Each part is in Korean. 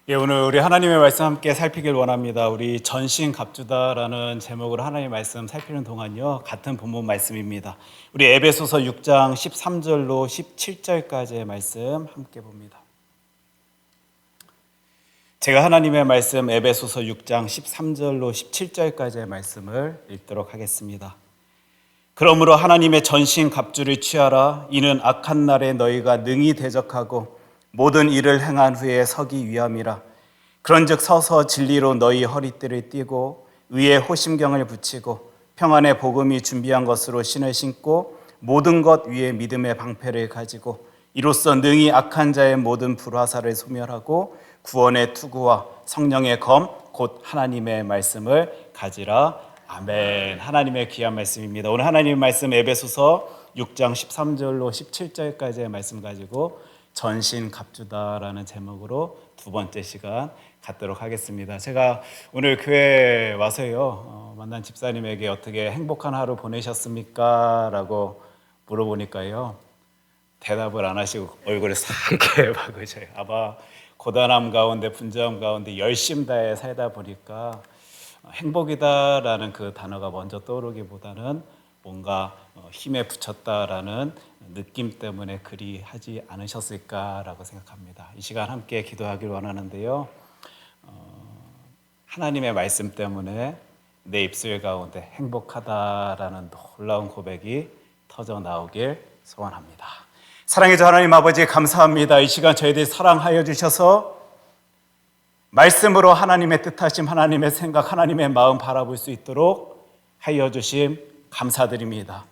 예, 오늘 우리 하나님의 말씀 함께 살피길 원합니다. 우리 전신갑주다라는 제목으로 하나님의 말씀 살피는 동안요, 같은 본문 말씀입니다. 우리 에베소서 6장 13절로 17절까지의 말씀 함께 봅니다. 제가 하나님의 말씀 에베소서 6장 13절로 17절까지의 말씀을 읽도록 하겠습니다. 그러므로 하나님의 전신갑주를 취하라. 이는 악한 날에 너희가 능히 대적하고 모든 일을 행한 후에 서기 위함이라. 그런즉 서서 진리로 너희 허리띠를 띠고 의의 호심경을 붙이고 평안의 복음이 준비한 것으로 신을 신고 모든 것 위에 믿음의 방패를 가지고 이로써 능히 악한 자의 모든 불화살을 소멸하고 구원의 투구와 성령의 검 곧 하나님의 말씀을 가지라. 아멘. 하나님의 귀한 말씀입니다. 오늘 하나님의 말씀 에베소서 6장 13절로 17절까지의 말씀 가지고 전신갑주다라는 제목으로 두 번째 시간 갖도록 하겠습니다. 제가 오늘 교회에 와서요, 만난 집사님에게 어떻게 행복한 하루 보내셨습니까? 라고 물어보니까요, 대답을 안 하시고 얼굴을 상게 박으셔요. 아마 고단함 가운데 분주함 가운데 열심 다해 살다 보니까 행복이다라는 그 단어가 먼저 떠오르기보다는 뭔가 힘에 부쳤다라는 느낌 때문에 그리 하지 않으셨을까라고 생각합니다. 이 시간 함께 기도하길 원하는데요, 하나님의 말씀 때문에 내 입술 가운데 행복하다라는 놀라운 고백이 터져 나오길 소원합니다. 사랑해주 하나님 아버지, 감사합니다. 이 시간 저희들 사랑하여 주셔서 말씀으로 하나님의 뜻하심, 하나님의 생각, 하나님의 마음 바라볼 수 있도록 하여 주심 감사드립니다.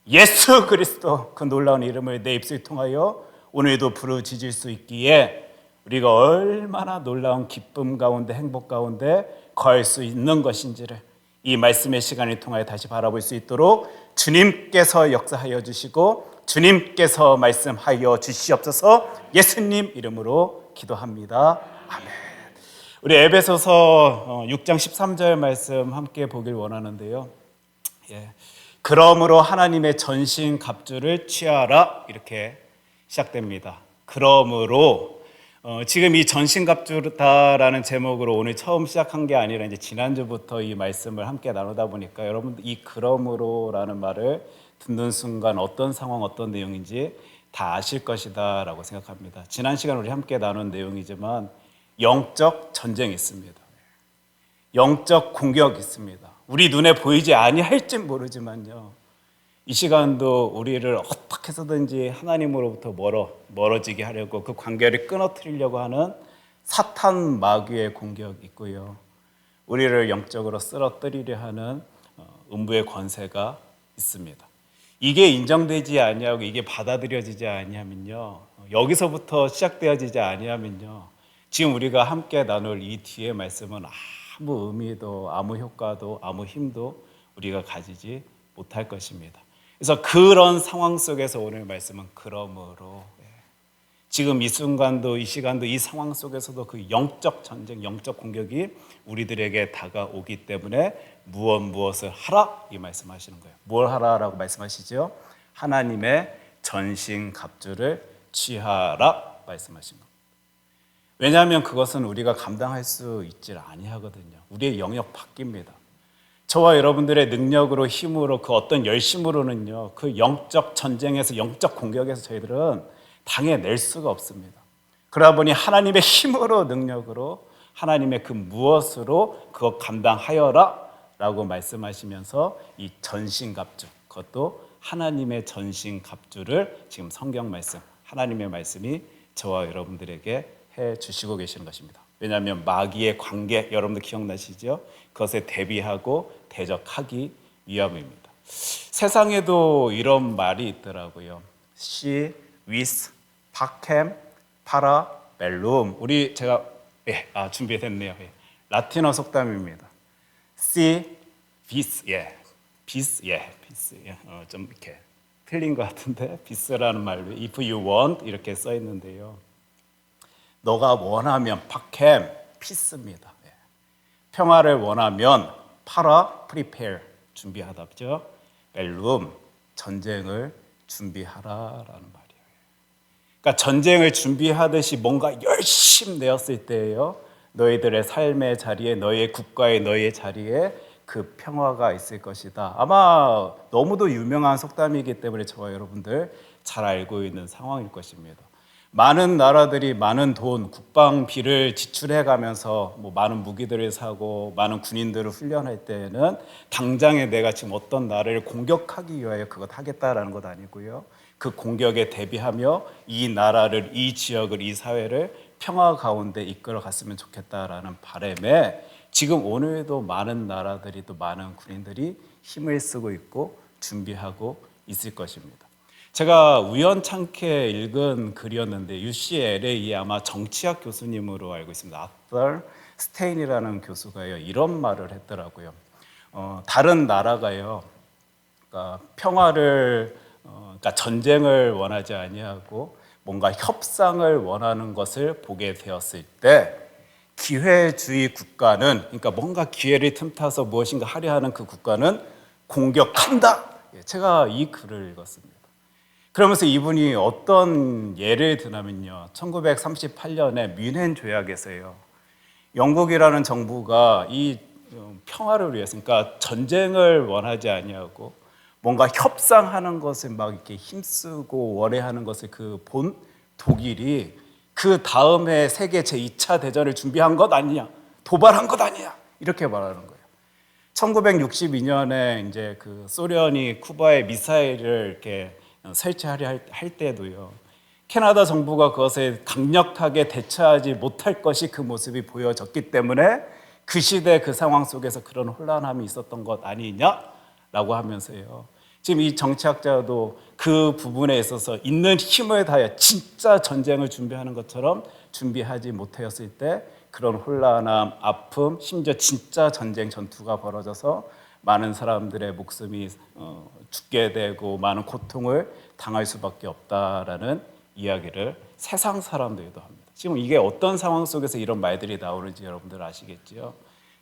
예수 그리스도 그 놀라운 이름을 내 입술 통하여 오늘도 부르짖을 수 있기에 우리가 얼마나 놀라운 기쁨 가운데 행복 가운데 거할 수 있는 것인지를 이 말씀의 시간을 통하여 다시 바라볼 수 있도록 주님께서 역사하여 주시고 주님께서 말씀하여 주시옵소서. 예수님 이름으로 기도합니다. 아멘. 우리 에베소서 6장 13절 말씀 함께 보길 원하는데요, 그러므로 하나님의 전신갑주를 취하라, 이렇게 시작됩니다. 그러므로 지금 이 전신갑주다라는 제목으로 오늘 처음 시작한 게 아니라 이제 지난주부터 이 말씀을 함께 나누다 보니까 여러분들 이 그러므로라는 말을 듣는 순간 어떤 상황, 어떤 내용인지 다 아실 것이다 라고 생각합니다. 지난 시간 우리 함께 나눈 내용이지만 영적 전쟁이 있습니다. 영적 공격이 있습니다. 우리 눈에 보이지 아니할진 모르지만요, 이 시간도 우리를 어떻게 해서든지 하나님으로부터 멀어지게 하려고 그 관계를 끊어뜨리려고 하는 사탄 마귀의 공격이 있고요, 우리를 영적으로 쓰러뜨리려 하는 음부의 권세가 있습니다. 이게 인정되지 아니하고 이게 받아들여지지 아니하면요, 여기서부터 시작되어지지 아니하면요, 지금 우리가 함께 나눌 이 뒤의 말씀은 아무 의미도 아무 효과도 아무 힘도 우리가 가지지 못할 것입니다. 그래서 그런 상황 속에서 오늘 말씀은 그러므로, 지금 이 순간도 이 시간도 이 상황 속에서도 그 영적 전쟁, 영적 공격이 우리들에게 다가오기 때문에 무엇을 하라, 이 말씀하시는 거예요. 뭘 하라라고 말씀하시죠? 하나님의 전신갑주를 취하라 말씀하신 겁니다. 왜냐하면 그것은 우리가 감당할 수 있지 아니하거든요. 우리의 영역 바뀝니다. 저와 여러분들의 능력으로, 힘으로, 그 어떤 열심으로는요, 그 영적 전쟁에서, 영적 공격에서 저희들은 당해낼 수가 없습니다. 그러다 보니 하나님의 힘으로, 능력으로, 하나님의 그 무엇으로 그것 감당하여라 라고 말씀하시면서 이 전신갑주, 그것도 하나님의 전신갑주를 지금 성경 말씀, 하나님의 말씀이 저와 여러분들에게 해 주시고 계시는 것입니다. 왜냐하면 마귀의 관계, 여러분들 기억나시죠? 그것에 대비하고 대적하기 위함입니다. 세상에도 이런 말이 있더라고요. 시, 위스, 파켐, 파라, 벨룸. 우리 제가 준비됐네요. 라틴어 속담입니다. 시, 비스, 비스, 좀 이렇게 틀린 것 같은데 비스라는 말로 if you want 이렇게 써 있는데요. 너가 원하면 파켐, 피스입니다. 평화를 원하면 파라, prepare, 준비하다죠. 벨룸, 전쟁을 준비하라라는 말이에요. 그러니까 전쟁을 준비하듯이 뭔가 열심히 내었을 때예요. 너희들의 삶의 자리에, 너희의 국가에, 너희의 자리에 그 평화가 있을 것이다. 아마 너무도 유명한 속담이기 때문에 저와 여러분들 잘 알고 있는 상황일 것입니다. 많은 나라들이 많은 돈, 국방비를 지출해 가면서 뭐 많은 무기들을 사고 많은 군인들을 훈련할 때에는 당장에 내가 지금 어떤 나라를 공격하기 위하여 그것 하겠다라는 것 아니고요. 그 공격에 대비하며 이 나라를, 이 지역을, 이 사회를 평화 가운데 이끌어 갔으면 좋겠다라는 바람에 지금 오늘도 많은 나라들이 또 많은 군인들이 힘을 쓰고 있고 준비하고 있을 것입니다. 제가 우연찮게 읽은 글이었는데 UCLA의 아마 정치학 교수님으로 알고 있습니다. 아서 스테인이라는 교수가요 이런 말을 했더라고요. 다른 나라가요, 그러니까 평화를, 그러니까 전쟁을 원하지 아니하고 뭔가 협상을 원하는 것을 보게 되었을 때 기회주의 국가는, 그러니까 뭔가 기회를 틈타서 무엇인가 하려 하는 그 국가는 공격한다. 제가 이 글을 읽었습니다. 그러면서 이분이 어떤 예를 드냐면요, 1938년에 뮌헨 조약에서요, 영국이라는 정부가 이 평화를 위해서, 그러니까 전쟁을 원하지 아니하고 뭔가 협상하는 것을 막 이렇게 힘쓰고 원해하는 것을 그 본 독일이 그 다음에 세계 제2차 대전을 준비한 것 아니냐, 도발한 것 아니냐, 이렇게 말하는 거예요. 1962년에 이제 그 소련이 쿠바에 미사일을 이렇게 설치하려 할 때도요, 캐나다 정부가 그것에 강력하게 대처하지 못할 것이 그 모습이 보여졌기 때문에 그 시대 그 상황 속에서 그런 혼란함이 있었던 것 아니냐라고 하면서요, 지금 이 정치학자도 그 부분에 있어서 있는 힘을 다해 진짜 전쟁을 준비하는 것처럼 준비하지 못하였을 때 그런 혼란함, 아픔, 심지어 진짜 전쟁 전투가 벌어져서 많은 사람들의 목숨이 죽게 되고 많은 고통을 당할 수밖에 없다라는 이야기를 세상 사람들도 합니다. 지금 이게 어떤 상황 속에서 이런 말들이 나오는지 여러분들 아시겠지요?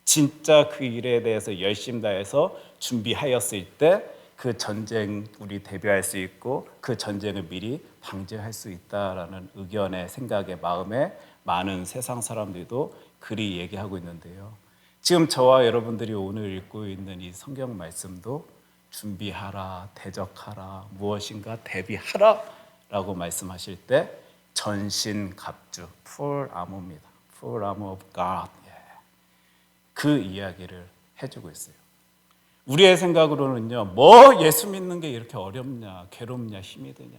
진짜 그 일에 대해서 열심 다해서 준비하였을 때 그 전쟁 우리 대비할 수 있고 그 전쟁을 미리 방지할 수 있다라는 의견의 생각의 마음에 많은 세상 사람들도 그리 얘기하고 있는데요. 지금 저와 여러분들이 오늘 읽고 있는 이 성경 말씀도 준비하라, 대적하라, 무엇인가 대비하라 라고 말씀하실 때 전신갑주, full armor입니다. full armor of God. 그 이야기를 해주고 있어요. 우리의 생각으로는요, 뭐 예수 믿는 게 이렇게 어렵냐, 괴롭냐, 힘이 드냐.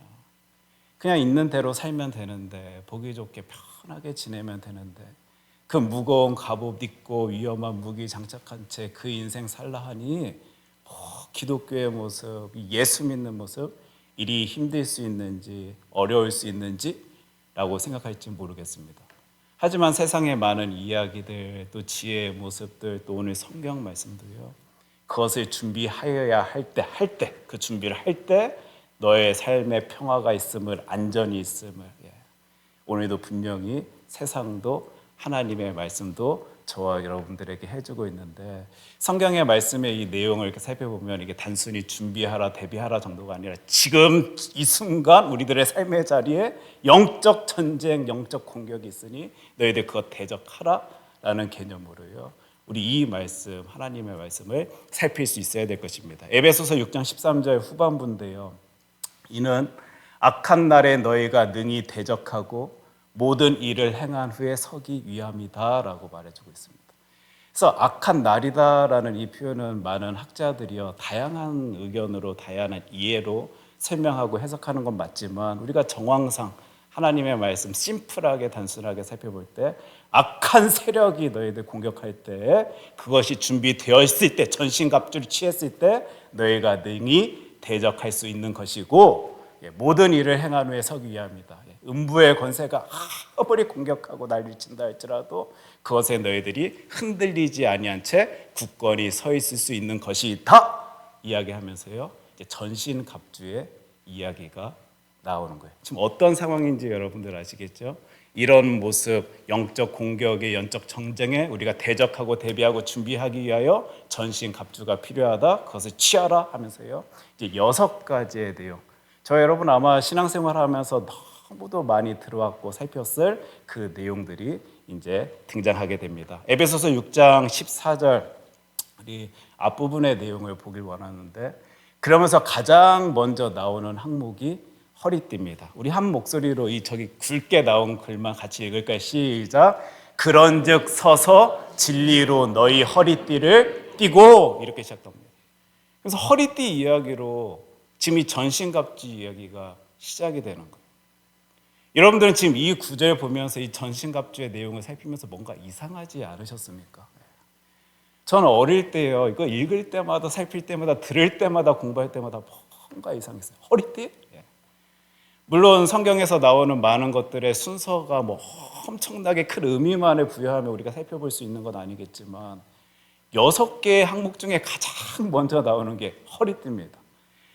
그냥 있는 대로 살면 되는데, 보기 좋게 편하게 지내면 되는데, 그 무거운 갑옷 입고 위험한 무기 장착한 채 그 인생 살라 하니 기독교의 모습, 예수 믿는 모습, 이리 힘들 수 있는지 어려울 수 있는지 라고 생각할지 모르겠습니다. 하지만 세상의 많은 이야기들, 또 지혜의 모습들, 또 오늘 성경 말씀도요, 그것을 준비하여야 그 준비를 할 때 너의 삶에 평화가 있음을, 안전이 있음을, 오늘도 분명히 세상도 하나님의 말씀도 저와 여러분들에게 해주고 있는데, 성경의 말씀의 이 내용을 이렇게 살펴보면 이게 단순히 준비하라, 대비하라 정도가 아니라 지금 이 순간 우리들의 삶의 자리에 영적 전쟁, 영적 공격이 있으니 너희들 그것 대적하라라는 개념으로요, 우리 이 말씀, 하나님의 말씀을 살필 수 있어야 될 것입니다. 에베소서 6장 13절 후반부인데요, 이는 악한 날에 너희가 능히 대적하고 모든 일을 행한 후에 서기 위함이다 라고 말해주고 있습니다. 그래서 악한 날이다라는 이 표현은 많은 학자들이요, 다양한 의견으로 다양한 이해로 설명하고 해석하는 건 맞지만, 우리가 정황상 하나님의 말씀 심플하게 단순하게 살펴볼 때 악한 세력이 너희들 공격할 때, 그것이 준비되어 있을 때, 전신갑주를 취했을 때 너희가 능히 대적할 수 있는 것이고, 모든 일을 행한 후에 서기 위함이다. 음부의 권세가 아무리 공격하고 난리를 친다 할지라도 그것에 너희들이 흔들리지 아니한 채 굳건히 서 있을 수 있는 것이다 이야기하면서요, 전신갑주의 이야기가 나오는 거예요. 지금 어떤 상황인지 여러분들 아시겠죠? 이런 모습, 영적 공격의 영적 전쟁에 우리가 대적하고 대비하고 준비하기 위하여 전신갑주가 필요하다. 그것을 취하라 하면서요, 이제 6가지의 내용. 저 여러분 아마 신앙생활하면서 너무도 많이 들어왔고 살폈을 그 내용들이 이제 등장하게 됩니다. 에베소서 6장 14절 우리 앞부분의 내용을 보길 원하는데, 그러면서 가장 먼저 나오는 항목이 허리띠입니다. 우리 한 목소리로 이 저기 굵게 나온 글만 같이 읽을까요? 시작. 그런즉 서서 진리로 너희 허리띠를 띠고, 이렇게 시작합니다. 그래서 허리띠 이야기로 지금 이 전신갑주 이야기가 시작이 되는 거예요. 여러분들은 지금 이 구절 보면서 이 전신갑주의 내용을 살피면서 뭔가 이상하지 않으셨습니까? 저는 어릴 때요, 이거 읽을 때마다, 살필 때마다, 들을 때마다, 공부할 때마다 뭔가 이상했어요. 허리띠? 물론 성경에서 나오는 많은 것들의 순서가 뭐 엄청나게 큰 의미만을 부여하며 우리가 살펴볼 수 있는 건 아니겠지만 6개의 항목 중에 가장 먼저 나오는 게 허리띠입니다.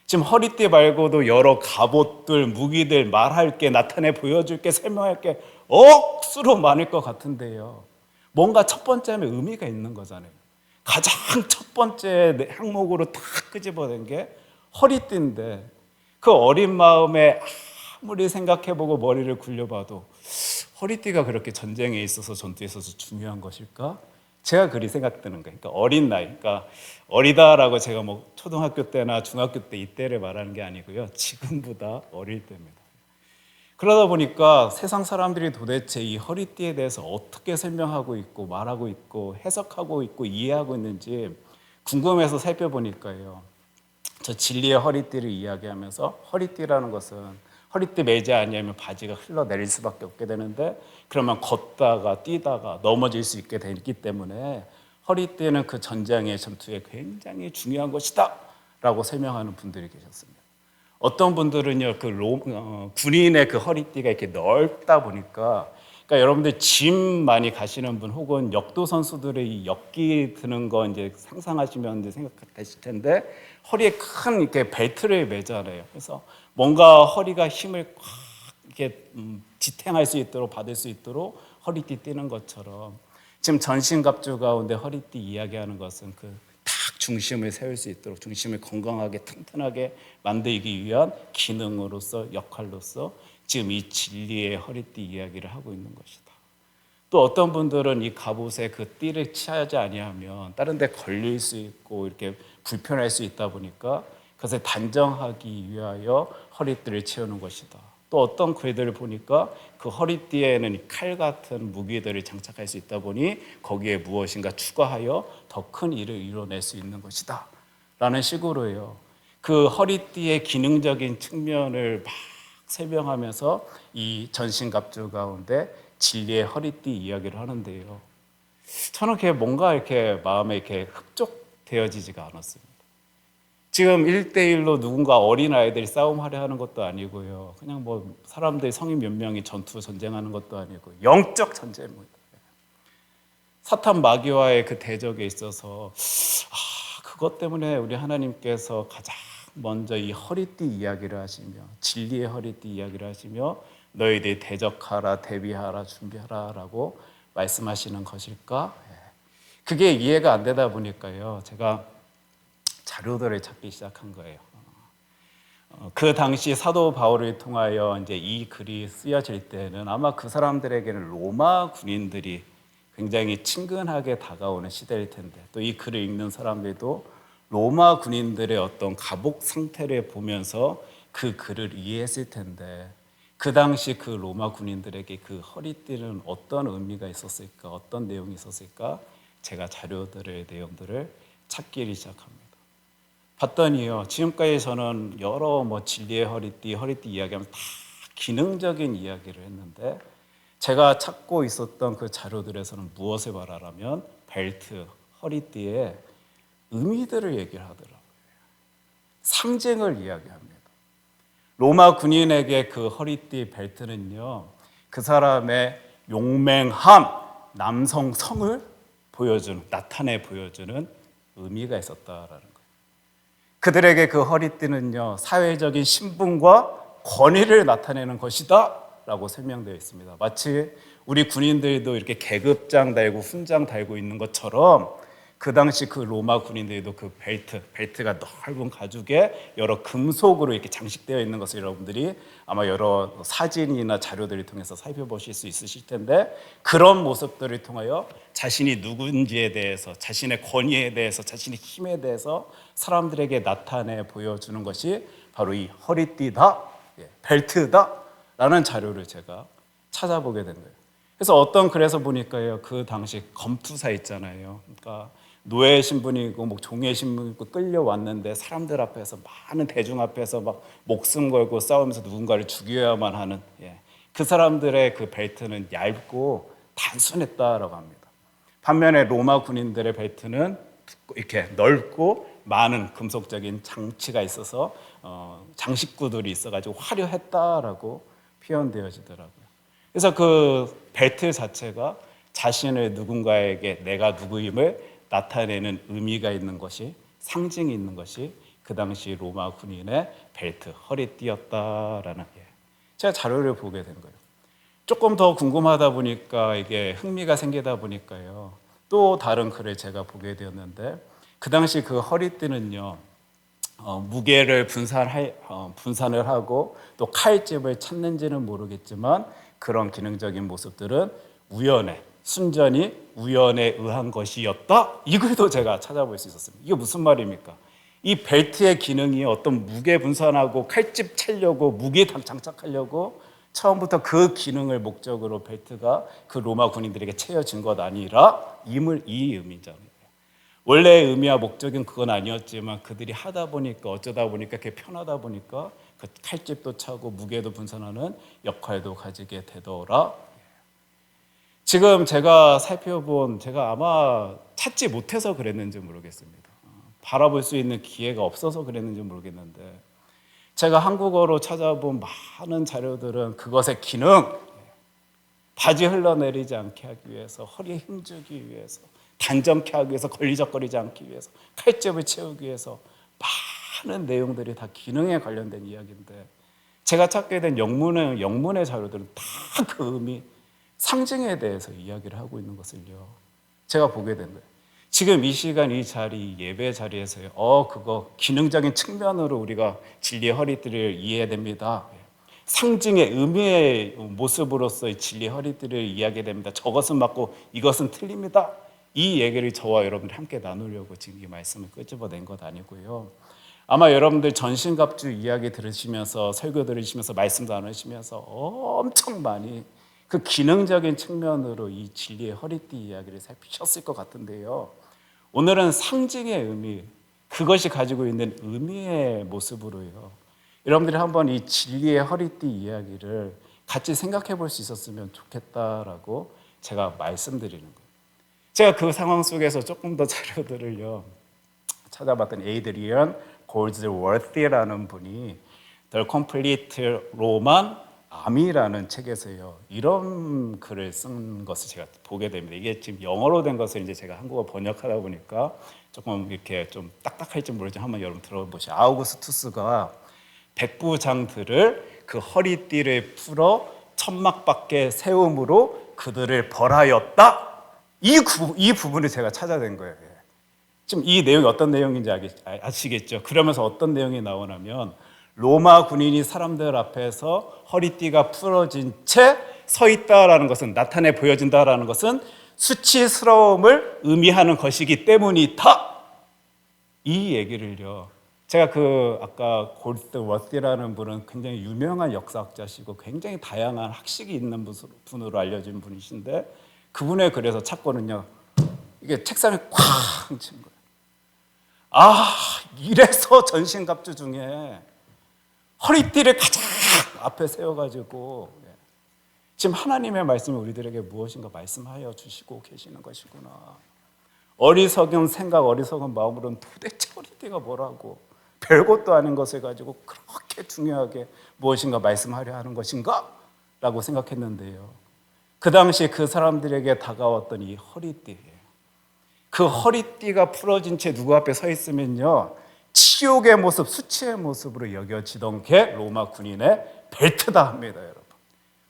지금 허리띠 말고도 여러 갑옷들, 무기들, 말할 게, 나타내 보여줄 게, 설명할 게 억수로 많을 것 같은데요, 뭔가 첫 번째 하면 의미가 있는 거잖아요. 가장 첫 번째 항목으로 딱 끄집어낸 게 허리띠인데, 그 어린 마음에 아무리 생각해보고 머리를 굴려봐도 허리띠가 그렇게 전쟁에 있어서, 전투에 있어서 중요한 것일까? 제가 그리 생각드는 거예요. 그러니까 어린 나이, 그러니까 어리다라고 제가 뭐 초등학교 때나 중학교 때 이때를 말하는 게 아니고요, 지금보다 어릴 때입니다. 그러다 보니까 세상 사람들이 도대체 이 허리띠에 대해서 어떻게 설명하고 있고 말하고 있고 해석하고 있고 이해하고 있는지 궁금해서 살펴보니까요, 저 진리의 허리띠를 이야기하면서 허리띠라는 것은 허리띠 매지 아니하면 바지가 흘러내릴 수밖에 없게 되는데, 그러면 걷다가 뛰다가 넘어질 수 있게 되기 때문에 허리띠는 그 전장의 전투에 굉장히 중요한 것이다 라고 설명하는 분들이 계셨습니다. 어떤 분들은요, 군인의 그 허리띠가 이렇게 넓다 보니까, 그러니까 여러분들 짐 많이 가시는 분 혹은 역도 선수들의 이 역기 드는 거 이제 상상하시면 이제 생각하실 텐데, 허리에 큰 이렇게 벨트를 매잖아요. 그래서 뭔가 허리가 힘을 꽉 이렇게 지탱할 수 있도록, 받을 수 있도록 허리띠 띠는 것처럼 지금 전신갑주 가운데 허리띠 이야기하는 것은 그 딱 중심을 세울 수 있도록, 중심을 건강하게 튼튼하게 만들기 위한 기능으로서, 역할로서 지금 이 진리의 허리띠 이야기를 하고 있는 것이다. 또 어떤 분들은 이 갑옷에 그 띠를 취하지 아니하면 다른 데 걸릴 수 있고 이렇게 불편할 수 있다 보니까 그것을 단정하기 위하여 허리띠를 채우는 것이다. 또 어떤 글들을 보니까 그 허리띠에는 칼 같은 무기들을 장착할 수 있다 보니 거기에 무엇인가 추가하여 더 큰 일을 이뤄낼 수 있는 것이다 라는 식으로요, 그 허리띠의 기능적인 측면을 막 설명하면서 이 전신갑주 가운데 진리의 허리띠 이야기를 하는데요, 저는 그게 뭔가 이렇게 마음에 이렇게 흡족되어지지가 않았습니다. 지금 1대1로 누군가 어린아이들이 싸움하려 하는 것도 아니고요, 그냥 뭐 사람들 성인 몇 명이 전쟁하는 것도 아니고 영적 전쟁입니다. 사탄 마귀와의 그 대적에 있어서 그것 때문에 우리 하나님께서 가장 먼저 이 허리띠 이야기를 하시며, 진리의 허리띠 이야기를 하시며 너희들이 대적하라, 대비하라, 준비하라 라고 말씀하시는 것일까? 그게 이해가 안 되다 보니까요, 제가 자료들을 찾기 시작한 거예요. 그 당시 사도 바울을 통하여 이제 이 글이 쓰여질 때는 아마 그 사람들에게는 로마 군인들이 굉장히 친근하게 다가오는 시대일 텐데, 또 이 글을 읽는 사람들도 로마 군인들의 어떤 갑옷 상태를 보면서 그 글을 이해했을 텐데, 그 당시 그 로마 군인들에게 그 허리띠는 어떤 의미가 있었을까, 어떤 내용이 있었을까, 제가 자료들의 내용들을 찾기 시작합니다. 봤더니요, 지금까지 저는 여러 진리의 허리띠 이야기하면 다 기능적인 이야기를 했는데, 제가 찾고 있었던 그 자료들에서는 무엇을 말하라면 벨트, 허리띠의 의미들을 얘기를 하더라고요. 상징을 이야기합니다. 로마 군인에게 그 허리띠 벨트는요, 그 사람의 용맹함, 남성성을 나타내 보여주는 의미가 있었다라는 거예요. 그들에게 그 허리띠는요, 사회적인 신분과 권위를 나타내는 것이다 라고 설명되어 있습니다. 마치 우리 군인들도 이렇게 계급장 달고 훈장 달고 있는 것처럼 그 당시 그 로마 군인들도 그 벨트가 넓은 가죽에 여러 금속으로 이렇게 장식되어 있는 것을 여러분들이 아마 여러 사진이나 자료들을 통해서 살펴보실 수 있으실 텐데, 그런 모습들을 통하여 자신이 누군지에 대해서, 자신의 권위에 대해서, 자신의 힘에 대해서 사람들에게 나타내 보여주는 것이 바로 이 허리띠다, 벨트다라는 자료를 제가 찾아보게 된 거예요. 그래서 어떤 글에서 보니까요, 그 당시 검투사 있잖아요. 그러니까 노예 신분이고 뭐 종의 신분이고 끌려왔는데 사람들 앞에서, 많은 대중 앞에서 막 목숨 걸고 싸우면서 누군가를 죽여야만 하는, 그 사람들의 그 벨트는 얇고 단순했다라고 합니다. 반면에 로마 군인들의 벨트는 이렇게 넓고 많은 금속적인 장치가 있어서 장식구들이 있어가지고 화려했다라고 표현되어지더라고요. 그래서 그 벨트 자체가 자신을 누군가에게 내가 누구임을 나타내는 의미가 있는 것이, 상징이 있는 것이 그 당시 로마 군인의 벨트, 허리띠였다라는, 제가 자료를 보게 된 거예요. 조금 더 궁금하다 보니까, 이게 흥미가 생기다 보니까요, 또 다른 글을 제가 보게 되었는데, 그 당시 그 허리띠는요, 무게를 분산을 하고 또 칼집을 찾는지는 모르겠지만 그런 기능적인 모습들은 순전히 우연에 의한 것이었다. 이 글도 제가 찾아볼 수 있었습니다. 이게 무슨 말입니까? 이 벨트의 기능이 어떤 무게 분산하고 칼집 차려고, 무게 장착하려고 처음부터 그 기능을 목적으로 벨트가 그 로마 군인들에게 채워진 것 아니라 이 의미잖아요. 원래의 의미와 목적은 그건 아니었지만 그들이 하다 보니까, 어쩌다 보니까 그게 편하다 보니까 그 칼집도 차고 무게도 분산하는 역할도 가지게 되더라. 지금 제가 살펴본, 제가 아마 찾지 못해서 그랬는지 모르겠습니다. 바라볼 수 있는 기회가 없어서 그랬는지 모르겠는데, 제가 한국어로 찾아본 많은 자료들은 그것의 기능, 바지 흘러내리지 않게 하기 위해서, 허리에 힘주기 위해서, 단정케 하기 위해서, 걸리적거리지 않기 위해서, 칼집을 채우기 위해서, 많은 내용들이 다 기능에 관련된 이야기인데, 제가 찾게 된 영문의 자료들은 다 그 의미, 상징에 대해서 이야기를 하고 있는 것을요, 제가 보게 된 거예요. 지금 이 시간 이 자리, 예배 자리에서요, 그거 기능적인 측면으로 우리가 진리의 허리띠를 이해해야 됩니다. 상징의 의미의 모습으로서의 진리의 허리띠를 이해하게 됩니다. 저것은 맞고 이것은 틀립니다. 이 얘기를 저와 여러분들이 함께 나누려고 지금 이 말씀을 끄집어낸 것 아니고요. 아마 여러분들 전신갑주 이야기 들으시면서, 설교 들으시면서, 말씀 나누시면서 엄청 많이 그 기능적인 측면으로 이 진리의 허리띠 이야기를 살피셨을 것 같은데요. 오늘은 상징의 의미, 그것이 가지고 있는 의미의 모습으로요, 여러분들이 한번 이 진리의 허리띠 이야기를 같이 생각해 볼 수 있었으면 좋겠다라고 제가 말씀드리는 거예요. 제가 그 상황 속에서 조금 더 자료들을요 찾아봤던 에이드리언 골즈워스라는 분이 The Complete Roman Army라는 책에서요 이런 글을 쓴 것을 제가 보게 됩니다. 이게 지금 영어로 된 것을 이제 제가 한국어 번역하다 보니까 조금 이렇게 좀 딱딱할지 모르지만 한번 여러분 들어보시죠. 아우구스투스가 백부장들을 그 허리띠를 풀어 천막 밖에 세움으로 그들을 벌하였다. 이 부분을 제가 찾아낸 거예요. 지금 이 내용이 어떤 내용인지 아시겠죠? 그러면서 어떤 내용이 나오냐면 로마 군인이 사람들 앞에서 허리띠가 풀어진 채 서 있다라는 것은, 나타내 보여진다라는 것은 수치스러움을 의미하는 것이기 때문이다. 이 얘기를요, 제가 아까 골드워스라는 분은 굉장히 유명한 역사학자시고 굉장히 다양한 학식이 있는 분으로 알려진 분이신데, 그분의 글에서 찾고는요 이게 책상에 쾅 친 거예요. 이래서 전신갑주 중에 허리띠를 가장 앞에 세워가지고 지금 하나님의 말씀이 우리들에게 무엇인가 말씀하여 주시고 계시는 것이구나. 어리석은 생각, 어리석은 마음으로는 도대체 허리띠가 뭐라고, 별것도 아닌 것을 가지고 그렇게 중요하게 무엇인가 말씀하려 하는 것인가? 라고 생각했는데요, 그 당시 그 사람들에게 다가왔던 이 허리띠, 그 허리띠가 풀어진 채 누구 앞에 서 있으면요 치욕의 모습, 수치의 모습으로 여겨지던 게 로마 군인의 벨트다 합니다. 여러분,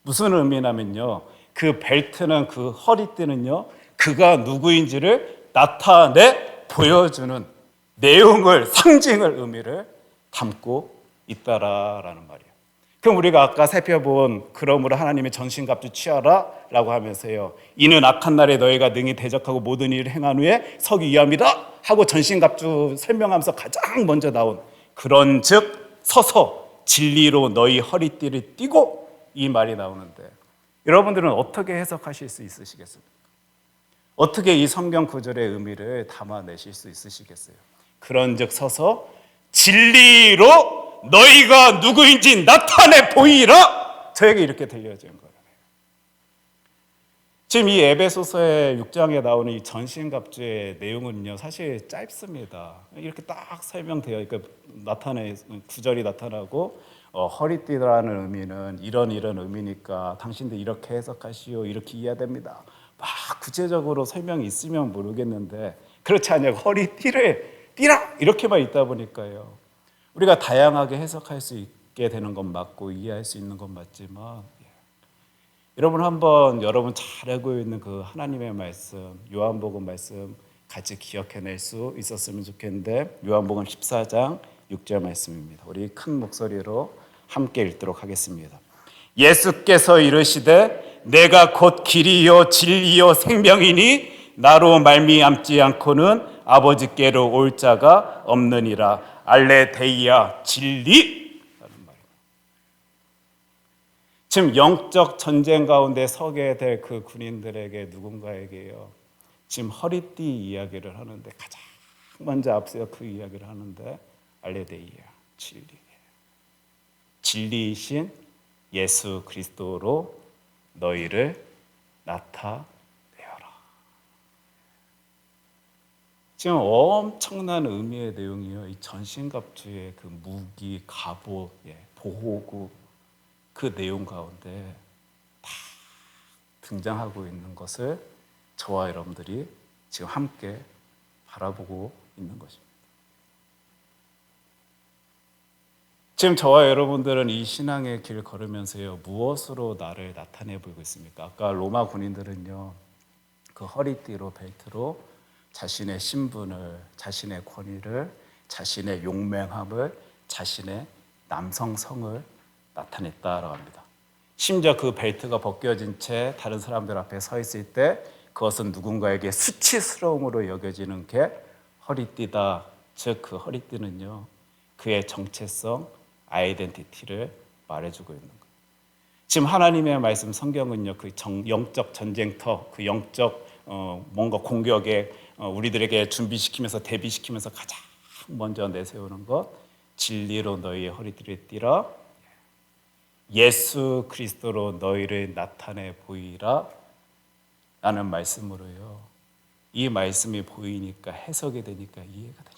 무슨 의미냐면요, 그 벨트는, 그 허리띠는요 그가 누구인지를 나타내 보여주는 내용을, 상징을, 의미를 담고 있다라는 말이에요. 그럼 우리가 아까 살펴본 그러므로 하나님의 전신갑주 취하라 라고 하면서요, 이는 악한 날에 너희가 능히 대적하고 모든 일을 행한 후에 서기 위함이다 하고 전신갑주 설명하면서 가장 먼저 나온 그런 즉 서서 진리로 너희 허리띠를 띠고, 이 말이 나오는데 여러분들은 어떻게 해석하실 수 있으시겠습니까? 어떻게 이 성경 구절의 의미를 담아내실 수 있으시겠어요? 그런 즉 서서 진리로 너희가 누구인지 나타내 보이라, 저에게 이렇게 들려지는 거예요. 지금 이 에베소서의 6장에 나오는 이 전신갑주의 내용은요, 사실 짧습니다. 이렇게 딱 설명되어, 그러니까 구절이 나타나고, 허리띠라는 의미는 이런 의미니까 당신들 이렇게 해석하시오, 이렇게 이해해야 됩니다. 막 구체적으로 설명이 있으면 모르겠는데, 그렇지 않냐고, 허리띠를 띠라 이렇게만 있다 보니까요, 우리가 다양하게 해석할 수 있게 되는 건 맞고 이해할 수 있는 건 맞지만, 여러분 한번 여러분 잘 알고 있는 그 하나님의 말씀, 요한복음 말씀 같이 기억해낼 수 있었으면 좋겠는데, 요한복음 14장 6절 말씀입니다. 우리 큰 목소리로 함께 읽도록 하겠습니다. 예수께서 이르시되 내가 곧 길이요 진리요 생명이니 나로 말미암지 않고는 아버지께로 올 자가 없느니라. 알레데이아, 진리. 지금 영적 전쟁 가운데 서게 될 그 군인들에게, 누군가에게요, 지금 허리띠 이야기를 하는데, 가장 먼저 앞서 그 이야기를 하는데, 알레데이아, 진리. 진리이신 예수 그리스도로 너희를 나타내어라. 지금 엄청난 의미의 내용이요, 이 전신갑주의 그 무기, 갑옷, 보호구, 그 내용 가운데 다 등장하고 있는 것을 저와 여러분들이 지금 함께 바라보고 있는 것입니다. 지금 저와 여러분들은 이 신앙의 길 걸으면서요, 무엇으로 나를 나타내 보이고 있습니까? 아까 로마 군인들은요, 그 허리띠로, 벨트로 자신의 신분을, 자신의 권위를, 자신의 용맹함을, 자신의 남성성을 나타냈다라고 합니다. 심지어 그 벨트가 벗겨진 채 다른 사람들 앞에 서 있을 때 그것은 누군가에게 수치스러움으로 여겨지는 게 허리띠다. 즉 그 허리띠는요, 그의 정체성, 아이덴티티를 말해주고 있는 거예요. 지금 하나님의 말씀 성경은요, 그 영적 전쟁터, 그 영적 뭔가 공격에 우리들에게 준비시키면서, 대비시키면서 가장 먼저 내세우는 것, 진리로 너희의 허리띠를 띠라, 예수 그리스도로 너희를 나타내 보이라 라는 말씀으로요, 이 말씀이 보이니까, 해석이 되니까, 이해가 되니까,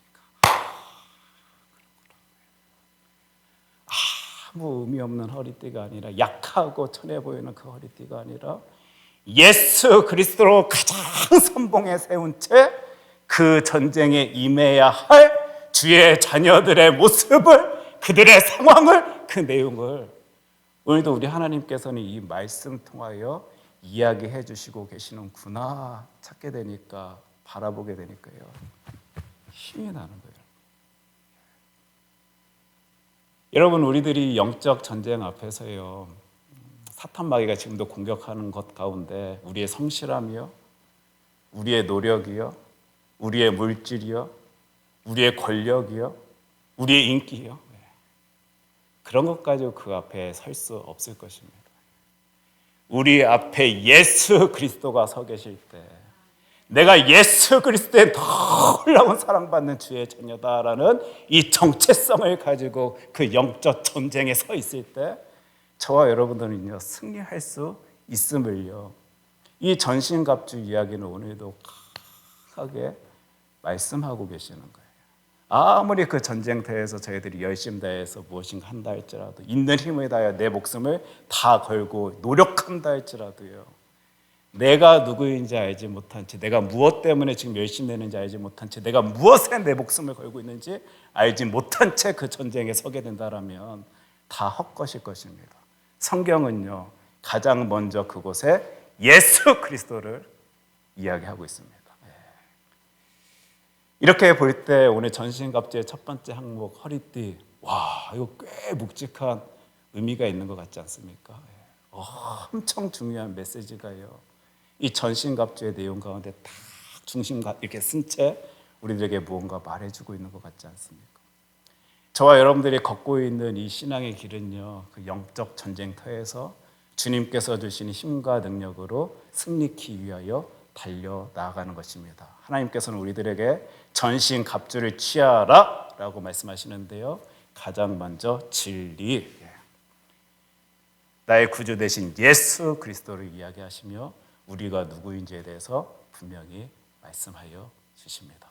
아무 의미 없는 허리띠가 아니라, 약하고 천해 보이는 그 허리띠가 아니라, 예수 그리스도로 가장 선봉에 세운 채 그 전쟁에 임해야 할 주의 자녀들의 모습을, 그들의 상황을, 그 내용을 오늘도 우리 하나님께서는 이 말씀 통하여 이야기해 주시고 계시는구나 찾게 되니까, 바라보게 되니까요, 힘이 나는 거예요. 여러분, 우리들이 영적 전쟁 앞에서요, 사탄 마귀가 지금도 공격하는 것 가운데 우리의 성실함이요, 우리의 노력이요, 우리의 물질이요, 우리의 권력이요, 우리의 인기요, 그런 것 가지고 그 앞에 설 수 없을 것입니다. 우리 앞에 예수 그리스도가 서 계실 때, 내가 예수 그리스도의 놀라운 사랑받는 주의 자녀다라는 이 정체성을 가지고 그 영적 전쟁에 서 있을 때, 저와 여러분들은요, 승리할 수 있음을요, 이 전신갑주 이야기는 오늘도 강하게 말씀하고 계시는 거예요. 아무리 그 전쟁터에서 저희들이 열심히 다해서 무엇인가 한다 할지라도, 있는 힘을 다하여 내 목숨을 다 걸고 노력한다 할지라도요, 내가 누구인지 알지 못한 채, 내가 무엇 때문에 지금 열심히 내는지 알지 못한 채, 내가 무엇에 내 목숨을 걸고 있는지 알지 못한 채 그 전쟁에 서게 된다라면 다 헛것일 것입니다. 성경은요, 가장 먼저 그곳에 예수 그리스도를 이야기하고 있습니다. 이렇게 볼 때 오늘 전신갑주의 첫 번째 항목 허리띠, 와 이거 꽤 묵직한 의미가 있는 것 같지 않습니까? 엄청 중요한 메시지가요. 이 전신갑주의 내용 가운데 딱 중심 이렇게 쓴 채 우리들에게 무언가 말해주고 있는 것 같지 않습니까? 저와 여러분들이 걷고 있는 이 신앙의 길은요, 그 영적 전쟁터에서 주님께서 주신 힘과 능력으로 승리하기 위하여 달려 나아가는 것입니다. 하나님께서는 우리들에게 전신 갑주를 취하라 라고 말씀하시는데요, 가장 먼저 진리, 나의 구주 되신 예수 그리스도를 이야기하시며 우리가 누구인지에 대해서 분명히 말씀하여 주십니다.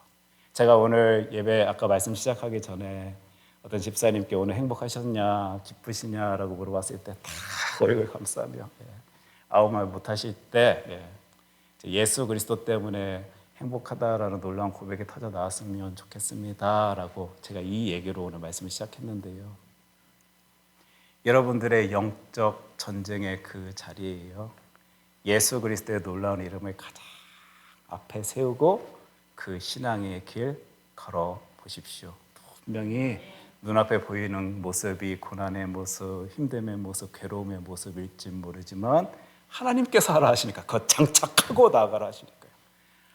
제가 오늘 예배 아까 말씀 시작하기 전에 어떤 집사님께 오늘 행복하셨냐, 기쁘시냐라고 물어봤을 때 다 얼굴 감싸며 아무 말 못하실 때 예수 그리스도 때문에 행복하다라는 놀라운 고백이 터져 나왔으면 좋겠습니다라고 제가 이 얘기로 오늘 말씀을 시작했는데요. 여러분들의 영적 전쟁의 그 자리에요, 예수 그리스도의 놀라운 이름을 가장 앞에 세우고 그 신앙의 길 걸어 보십시오. 분명히 눈앞에 보이는 모습이 고난의 모습, 힘듦의 모습, 괴로움의 모습일지 모르지만 하나님께서 하라 하시니까 그거 장착하고 나아가라 하시니까요.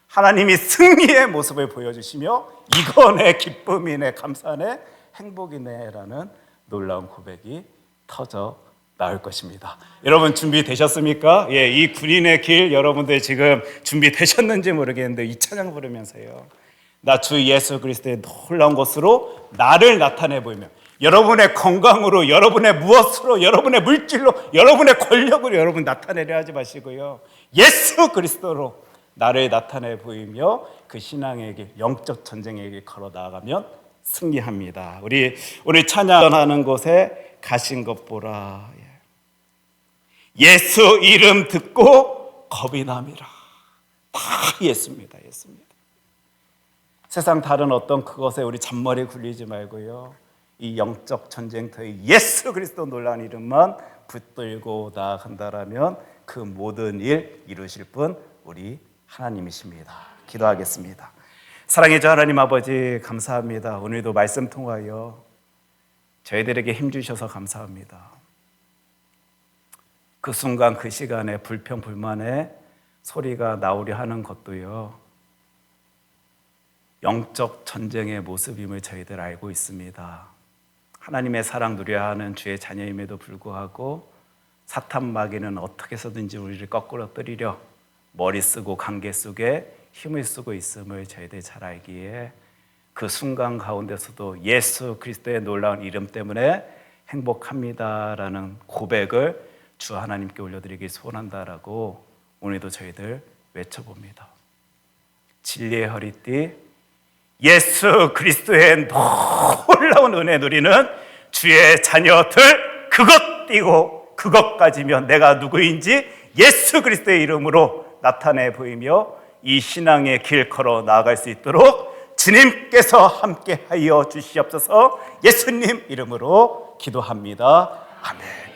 하나님이 승리의 모습을 보여주시며 이거 내 기쁨이네, 감사네, 행복이네 라는 놀라운 고백이 터져 나올 것입니다. 여러분 준비되셨습니까? 이 군인의 길 여러분들 지금 준비되셨는지 모르겠는데 이 찬양 부르면서요, 나 주 예수 그리스도의 놀라운 것으로 나를 나타내 보이며, 여러분의 건강으로, 여러분의 무엇으로, 여러분의 물질로, 여러분의 권력으로 여러분 나타내려 하지 마시고요, 예수 그리스도로 나를 나타내 보이며 그 신앙의 길, 영적 전쟁의 길 걸어 나아가면 승리합니다. 우리 오늘 찬양하는 곳에 가신 것 보라. 예수 이름 듣고 겁이 남이라. 다 예수입니다. 예수입니다. 세상 다른 어떤 그것에 우리 잔머리 굴리지 말고요, 이 영적 전쟁터의 예수 그리스도 놀라운 이름만 붙들고 나아간다라면 그 모든 일 이루실 분 우리 하나님이십니다. 기도하겠습니다. 사랑의 주 하나님 아버지, 감사합니다. 오늘도 말씀 통하여 저희들에게 힘주셔서 감사합니다. 그 순간 그 시간에 불평 불만의 소리가 나오려 하는 것도요, 영적 전쟁의 모습임을 저희들 알고 있습니다. 하나님의 사랑 누려야 하는 주의 자녀임에도 불구하고 사탄 마귀는 어떻게 해서든지 우리를 거꾸로 뜨리려 머리 쓰고 관계 속에 힘을 쓰고 있음을 저희들 잘 알기에 그 순간 가운데서도 예수 그리스도의 놀라운 이름 때문에 행복합니다라는 고백을 주 하나님께 올려드리기 소원한다라고 오늘도 저희들 외쳐봅니다. 진리의 허리띠, 예수 그리스도의 놀라운 은혜 누리는 주의 자녀들, 그것 띄고 그것 가지면 내가 누구인지 예수 그리스도의 이름으로 나타내 보이며 이 신앙의 길 걸어 나아갈 수 있도록 주님께서 함께 하여 주시옵소서. 예수님 이름으로 기도합니다. 아멘.